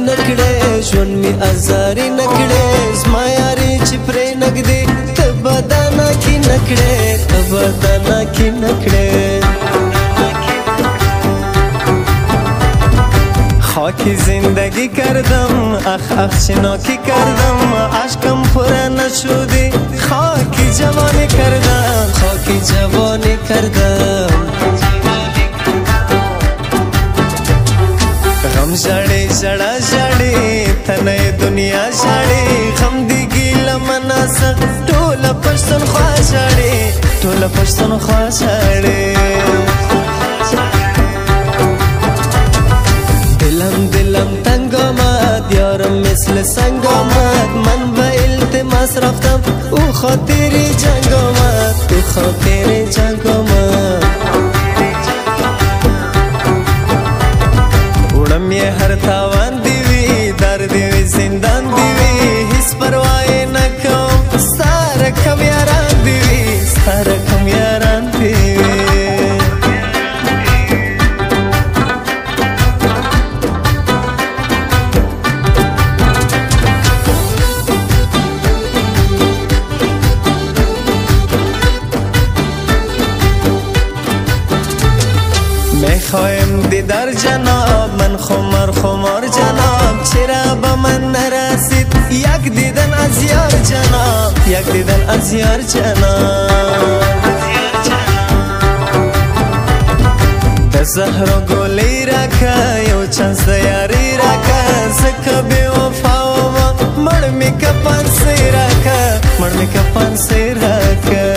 نکړې ژوند می ازاري نکړې زما یاري چې پرې نګدې ته بدانا کی نکړې ته بدانا کی نکړې خاکی زندگی کردم اخ شناکی کردم عشقم پر نشدی خاکی جوانی کردم خاکی جوانی کردم غم جړې جړا جړې تنه دنیا جړې غم دی ګیله مناسه ټول پښتون خوا جړې ټول پښتون خوا جړې دلم تنگ آمد یارم مثل سنگ آمد من به التماس رفتم او خاطری جنگ آمد او خاطری جنگ آمد اونم یه هر تاوان دیوی در دیوی زندان دیوی هیچ پروای نکم ستارکم یاران دیوی ستارکم یاران دیوی خواهم دیدار جناب من خمار جناب چرا با من نرسید یک دیدن از یار جناب یک دیدن از یار جناب در زهر و گلی رکه یو چنس دیاری رکه زکه بی وفا و ما مر می کپن سی رکه مر می کپن سی رکه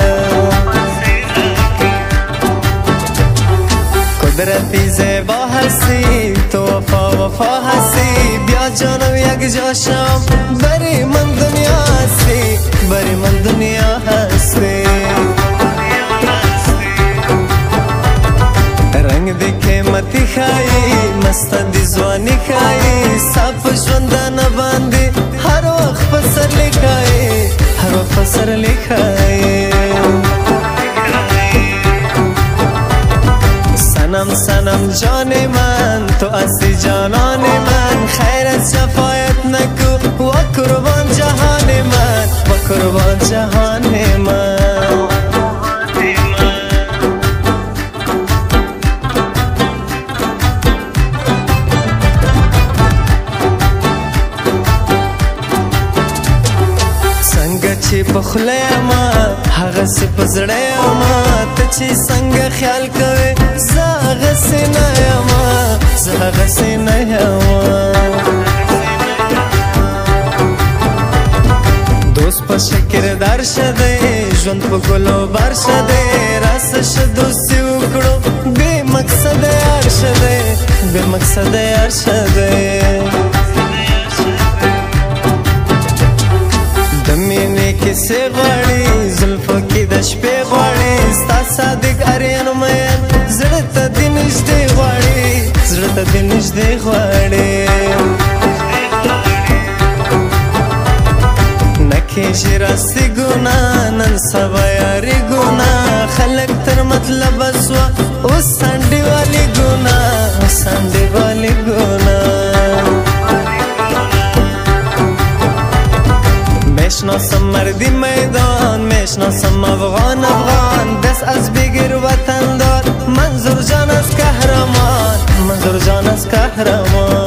قدرتی زیبا هستی تو وفا هستی بیا جانم یک جا شم بری من دنیا هستی بری من دنیا هستی رنگ دی قیمتی خایی مست دی زوانی خایی صاف ژوندانه باندې هر وخت په سر لیکای هر وخت په سر لیکای سنم جان من تو اصلی جانان من خیر از شفایت نکو و قربان جهان من و قربان جهان من څنګه چې په خوله ما هغسې په زړه ما ته چې څنګه خیال کوې زه هغسې نه یمه زه هغسې نه یمه دوست په شکردار شه دی ژوند په ګلو بار شه دی راسه شه دوستي وکړو بې مقصده یار شه دی بې مقصده یار شه دی کیسې غواړي زلفو کې د شپې غواړي ستا صادق اریان مین زړه ته دې نږدې غواړي زړه ته دې نږدې غواړي نه کېږي راستي ګناه نن سبا یاري ګناه خلک تر مطلبه سوه اوس انډیوالي ګناه اوس انډیوالي ګناه میشناسم مردی میدان میشناسم افغان دست از بگیر وطن دار منظور جان از قهرمان منظور جان از قهرمان